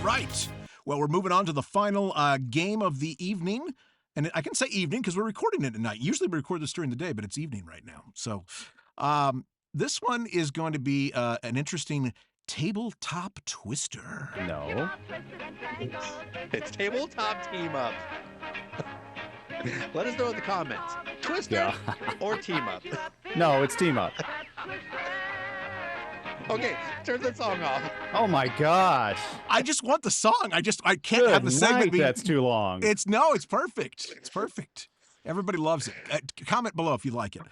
right. Well, we're moving on to the final game of the evening. And I can say evening because we're recording it at night. Usually we record this during the day, but it's evening right now. So this one is going to be an interesting tabletop twister. No. It's tabletop team up. Let us know in the comments. Twister or team up? No, it's team up. Okay, turn the song off. Oh my gosh. I just want the song. I can't Good have the segment night, be. that's too long. It's perfect. It's perfect. Everybody loves it. Comment below if you like it.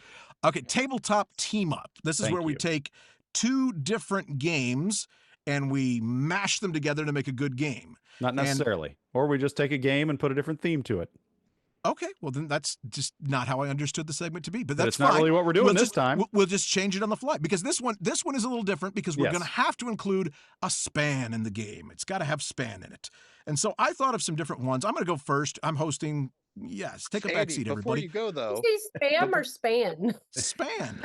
Okay, tabletop team up. This is where we take two different games and we mash them together to make a good game. Not necessarily. Or we just take a game and put a different theme to it. Okay, well then that's just not how I understood the segment to be. But that's it's not really what we're doing this time. We'll just change it on the fly because this one is a little different because we're going to have to include a span in the game. It's got to have span in it. And so I thought of some different ones. I'm going to go first. I'm hosting. Yes, take a back seat, everybody. Before you go though, you say spam or span? Span.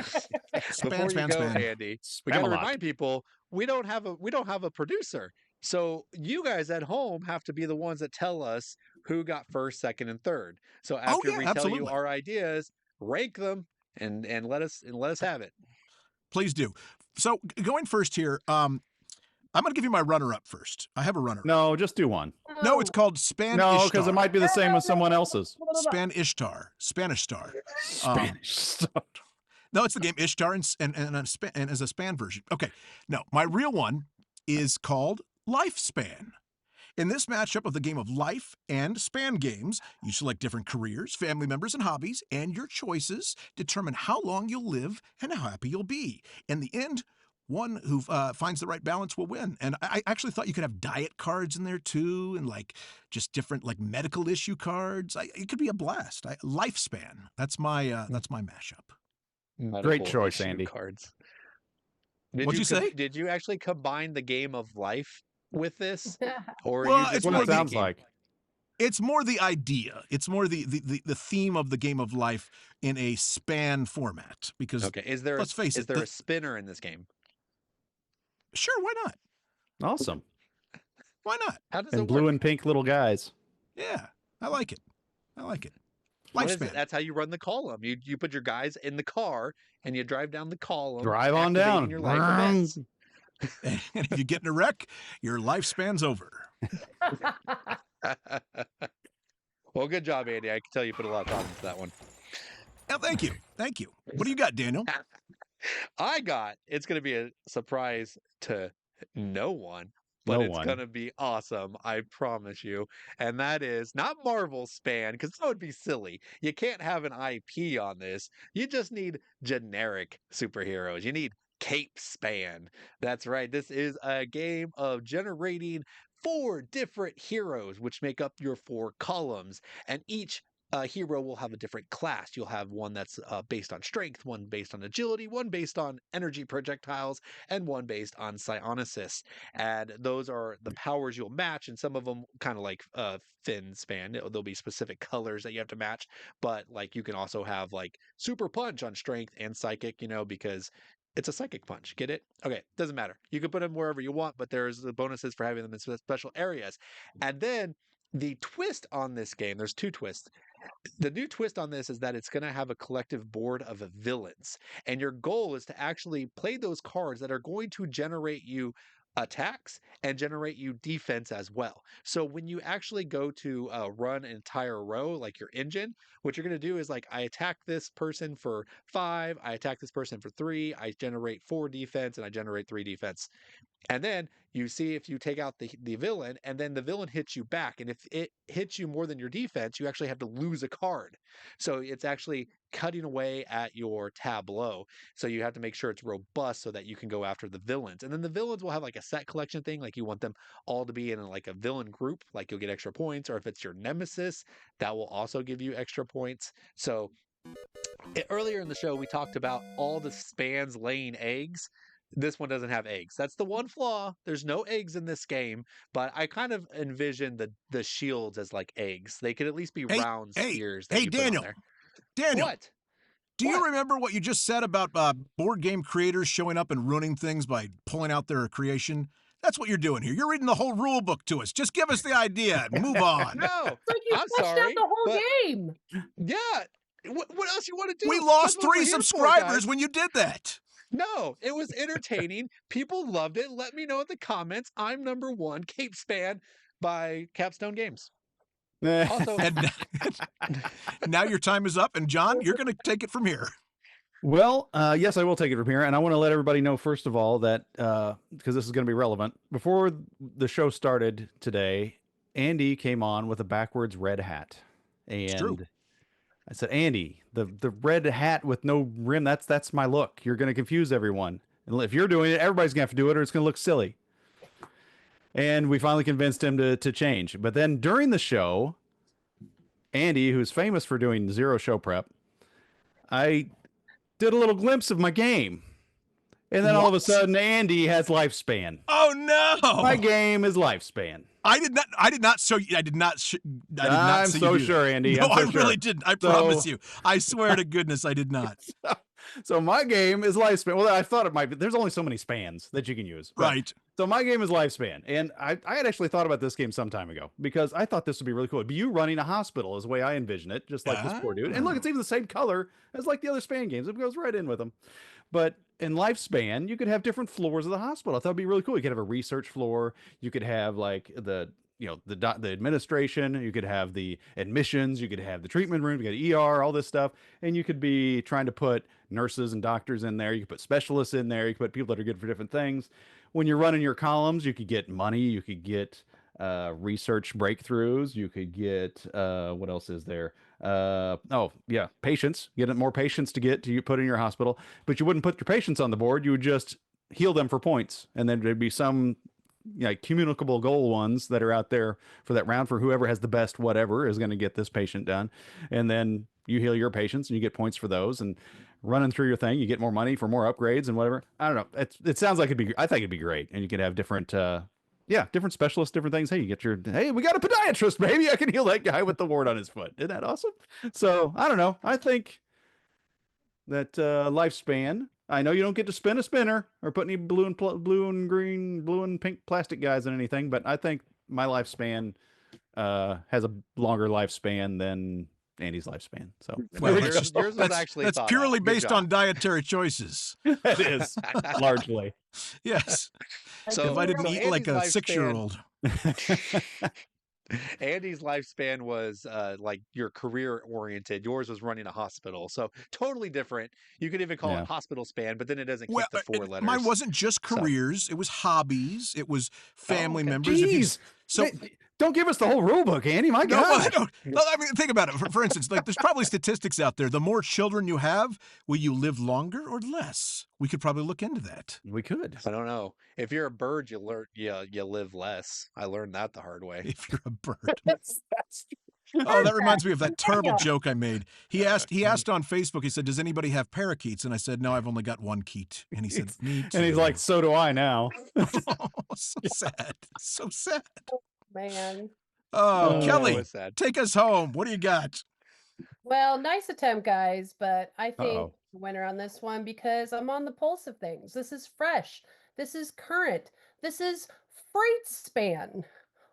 Before you go, Andy, we got to remind people we don't have a producer. So you guys at home have to be the ones that tell us who got first, second, and third. So after we tell you our ideas, rank them and let us have it. Please do. So going first here, I'm going to give you my runner-up first. I have a runner-up. No, just do one. No, it's called Span No, Ishtar. because it might be the same as someone else's. Span Ishtar. Spanish Star. Spanish Star. No, it's the game Ishtar and as a span version. Okay. No, my real one is called Lifespan. In this matchup of the game of life and span games, you select different careers, family members, and hobbies, and your choices determine how long you'll live and how happy you'll be. In the end, one who finds the right balance will win. And I actually thought you could have diet cards in there too, and like just different like medical issue cards. It could be a blast. Lifespan. That's my mashup. Great choice, Andy. Cards. What'd you say? Did you actually combine the game of life with this, or it's what it sounds like? It's more the idea. It's more the theme of the game of life in a span format. Because is there let's face it, is there a spinner in this game? Sure, why not? Awesome. Why not? How does and it blue work? and pink little guys. Yeah, I like it. Lifespan. That's how you run the column. You put your guys in the car and you drive down the column. Drive on down. Your life events. And if you get in a wreck, your lifespan's over. Well, good job, Andy. I can tell you put a lot of thought into that one. Oh, thank you. What do you got, Daniel? It's going to be a surprise to no one, but it's going to be awesome. I promise you. And that is not Marvel Span, because that would be silly. You can't have an IP on this. You just need generic superheroes. You need Cape Span. That's right. This is a game of generating 4 different heroes, which make up your 4 columns. And each hero will have a different class. You'll have one that's based on strength, one based on agility, one based on energy projectiles, and one based on psionesis. And those are the powers you'll match. And some of them kind of like Finn Span. There'll be specific colors that you have to match. But like you can also have like super punch on strength and psychic, because it's a psychic punch. Get it? Okay, doesn't matter. You can put them wherever you want, but there's the bonuses for having them in special areas. And then the twist on this game, there's 2 twists. The new twist on this is that it's going to have a collective board of villains. And your goal is to actually play those cards that are going to generate you attacks and generate you defense as well. So when you actually go to run an entire row, like your engine, what you're going to do is like, I attack this person for 5, I attack this person for 3, I generate 4 defense, and I generate 3 defense. And then you see if you take out the villain, and then the villain hits you back. And if it hits you more than your defense, you actually have to lose a card. So it's actually cutting away at your tableau. So you have to make sure it's robust so that you can go after the villains. And then the villains will have like a set collection thing, like you want them all to be in like a villain group, like you'll get extra points. Or if it's your nemesis, that will also give you extra points. So earlier in the show, we talked about all the spans laying eggs. This one doesn't have eggs. That's the one flaw. There's no eggs in this game, but I kind of envision the shields as like eggs. They could at least be round spheres. That you Daniel. put on there. Daniel. What? Do you remember what you just said about board game creators showing up and ruining things by pulling out their creation? That's what you're doing here. You're reading the whole rule book to us. Just give us the idea and move on. No, It's like you I'm fleshed sorry, out the whole but game. yeah. What else you want to do? We That's lost what we're 3 here for, subscribers guys. when you did that. No, it was entertaining. People loved it. Let me know in the comments. I'm number 1, Cape Span by Capstone Games. Also, And now your time is up. And John, you're going to take it from here. Well, yes, I will take it from here. And I want to let everybody know, first of all, that because this is going to be relevant, before the show started today, Andy came on with a backwards red hat. And I said, Andy, the red hat with no rim, that's my look. You're going to confuse everyone. And if you're doing it, everybody's going to have to do it or it's going to look silly. And we finally convinced him to change. But then during the show, Andy, who's famous for doing 0 show prep, I did a little glimpse of my game. And then all of a sudden, Andy has lifespan. Oh no! My game is lifespan. I did not show you. I did not. I'm so sure, Andy. No, I I'm so sure. really didn't. I promise you. I swear to goodness, I did not. So my game is lifespan. Well, I thought it might be. There's only so many spans that you can use. Right. So my game is lifespan. And I had actually thought about this game some time ago because I thought this would be really cool. It'd be you running a hospital is the way I envision it, just like this poor dude. And look, it's even the same color as like the other span games. It goes right in with them. But in lifespan, you could have different floors of the hospital. I thought it'd be really cool. You could have a research floor. You could have like the administration. You could have the admissions. You could have the treatment room. You could have ER, all this stuff. And you could be trying to put nurses and doctors in there. You could put specialists in there. You could put people that are good for different things. When you're running your columns, you could get money. You could get research breakthroughs. You could get what else is there? Patients. Get more patients to put in your hospital, but you wouldn't put your patients on the board. You would just heal them for points, and then there'd be some communicable goal ones that are out there for that round for whoever has the best whatever is going to get this patient done, and then you heal your patients and you get points for those, and running through your thing, you get more money for more upgrades and whatever. I don't know. It sounds like I think it'd be great, and you could have different. Different specialists, different things. Hey, we got a podiatrist, maybe I can heal that guy with the wart on his foot. Isn't that awesome? So I don't know. I think that lifespan. I know you don't get to spin a spinner or put any blue and green, blue and pink plastic guys in anything, but I think my lifespan has a longer lifespan than Andy's lifespan. So yours was actually that's purely based on dietary choices. It is largely. Yes. So if I didn't eat Andy's like a lifespan- 6-year-old. Andy's lifespan was like your career oriented. Yours was running a hospital. So totally different. You could even call it hospital span, but then it doesn't keep the 4 letters. Mine wasn't just careers. It was hobbies. It was family members. Jeez. Don't give us the whole rule book, Andy. My God. No, I mean, think about it. For instance, like there's probably statistics out there. The more children you have, will you live longer or less? We could probably look into that. We could. I don't know. If you're a bird, you live less. I learned that the hard way. If you're a bird. Oh, that reminds me of that terrible joke I made. He asked on Facebook, he said, does anybody have parakeets? And I said, no, I've only got one keet. And he said, me too. And he's like, so do I now. Oh, so sad. So sad. Man. Oh, Kelly, was sad. take us home. What do you got? Well, nice attempt, guys, but I think the winner on this one because I'm on the pulse of things. This is fresh. This is current. This is Freight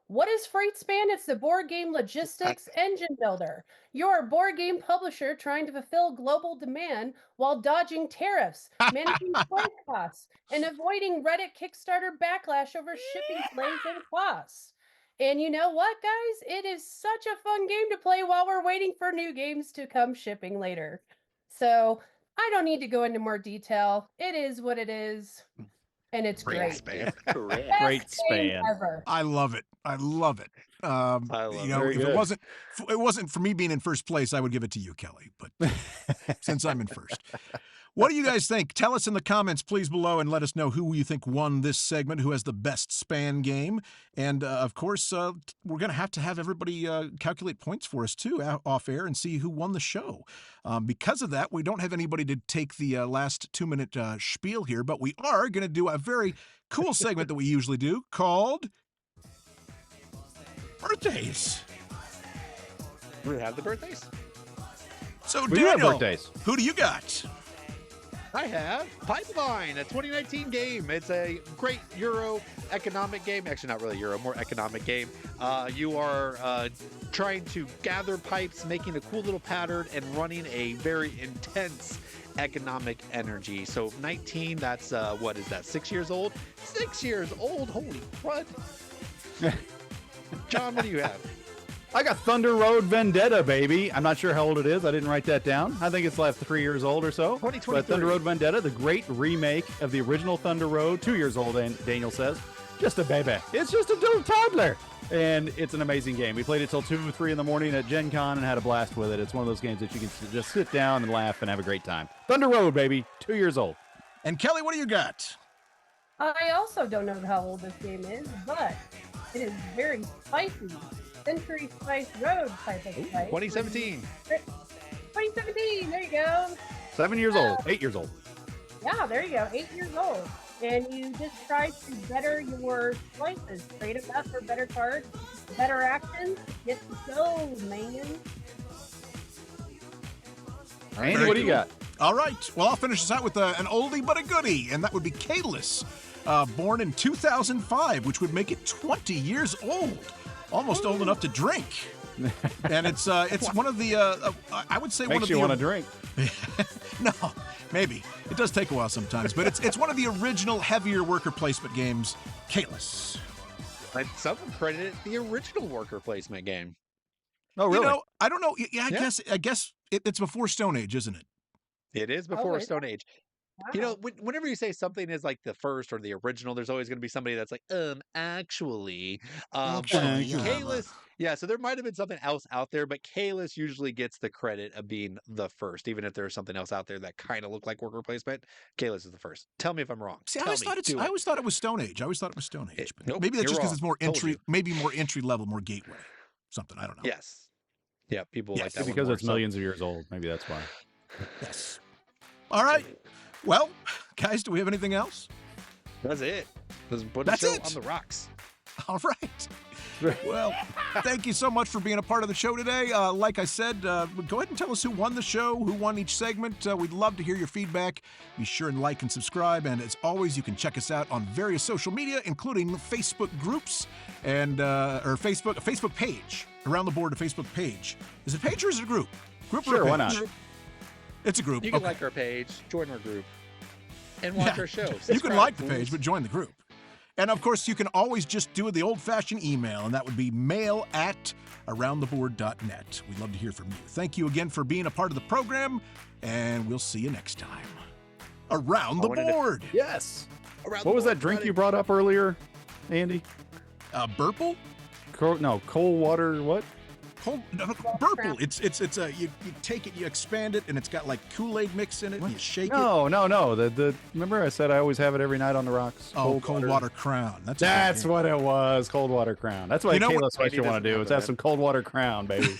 What is Freight It's the board game logistics engine builder. You're a board game publisher trying to fulfill global demand while dodging tariffs, managing freight costs, and avoiding Reddit Kickstarter backlash over shipping delays and costs. And you know what, guys? It is such a fun game to play while we're waiting for new games to come shipping later. So I don't need to go into more detail. It is what it is. And it's great. Great span. Ever. I love it. I love it. I love if it wasn't for me being in first place, I would give it to you, Kelly. But since I'm in first. What do you guys think? Tell us in the comments, please, below, and let us know who you think won this segment, who has the best span game. And, of course, we're going to have everybody calculate points for us, too, off air and see who won the show. Because of that, we don't have anybody to take the last 2-minute spiel here, but we are going to do a very cool segment that we usually do called Birthdays. We have the birthdays. So, We do have Daniel, birthdays. who do you got? I have Pipeline, a 2019 game. It's a great Euro economic game. Actually, not really Euro, more economic game. You are trying to gather pipes, making a cool little pattern, and running a very intense economic energy. So 19, that's what is that? 6 years old? 6 years old. Holy crud! John, what do you have? I got Thunder Road Vendetta, baby. I'm not sure how old it is. I didn't write that down. I think it's like 3 years old or so. 2023. But Thunder Road Vendetta, the great remake of the original Thunder Road, 2 years old, and Daniel says. Just a baby. It's just a little toddler. And it's an amazing game. We played it till 2 or 3 in the morning at Gen Con and had a blast with it. It's one of those games that you can just sit down and laugh and have a great time. Thunder Road, baby. 2 years old. And Kelly, what do you got? I also don't know how old this game is, but it is very spicy. Century Spice Road type of spice. 2017. 2017, there you go. 7 years old. 8 years old. Yeah, there you go. 8 years old. And you just try to better your slices. Trade them up for better cards, better actions. Get the gold, man. Andy, what do you got? All right. Well, I'll finish this out with an oldie but a goodie, and that would be Kalis, born in 2005, which would make it 20 years old. Almost old enough to drink. And it's one of the I would say Makes one of you the want to drink. No, maybe. It does take a while sometimes, but it's one of the original heavier worker placement games, Kalis. Some credit it the original worker placement game. Oh, really? You know, I don't know. Yeah, I guess it's before Stone Age, isn't it? It is before is it? Stone Age. Wow. You know, whenever you say something is like the first or the original, there's always going to be somebody that's like, actually. Actually, yeah. Kalis, yeah, so there might have been something else out there, but Kalis usually gets the credit of being the first, even if there's something else out there that kind of looked like worker placement. Kalis is the first. Tell me if I'm wrong. See, I always thought it was Stone Age. But Nope, maybe that's just you're because it's more wrong. Told entry, you. maybe more entry level, more gateway, something. I don't know. Yes. Yeah, people like Yes. that one Because more, it's so- millions of years old. Maybe that's why. Yes. All right. Well, guys, do we have anything else? That's it. Put That's a show it. on the rocks. All right. Well, thank you so much for being a part of the show today. Like I said, go ahead and tell us who won the show, who won each segment. We'd love to hear your feedback. Be sure and like and subscribe. And as always, you can check us out on various social media, including Facebook groups and or Facebook page. Around the Board, a Facebook page. Is it a page or is it a group? Group or a Sure, page? why not? It's a group. You can Okay. like our page, join our group, and watch our show. You can Subscribe, like the fools. page, but join the group. And of course, you can always just do the old-fashioned email, and that would be mail@aroundtheboard.net. We'd love to hear from you. Thank you again for being a part of the program, and we'll see you next time. Around the Board. Yes. Around What the was that board, drink buddy. you brought up earlier, Andy? Burple? Cold water, what? Burple. It's you take it, you expand it, and it's got like Kool-Aid mix in it, and you shake it. No. The remember I said I always have it every night on the rocks? Oh, cold water crown. That's what it was. Cold water crown. That's what You know what- Kayla's what you want to do. Andy Is doesn't have some cold water crown, baby.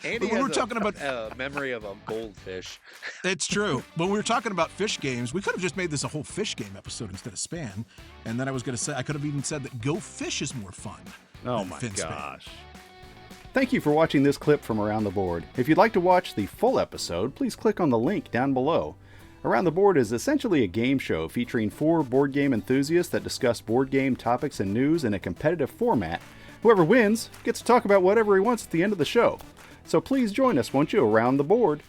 Andy When has we're talking about- a memory of a goldfish. It's true. When we were talking about fish games, we could have just made this a whole fish game episode instead of Span. And then I was going to say, I could have even said that Go Fish is more fun. Oh than my Fin Span. gosh. Thank you for watching this clip from Around the Board. If you'd like to watch the full episode, please click on the link down below. Around the Board is essentially a game show featuring 4 board game enthusiasts that discuss board game topics and news in a competitive format. Whoever wins gets to talk about whatever he wants at the end of the show. So please join us, won't you, Around the Board.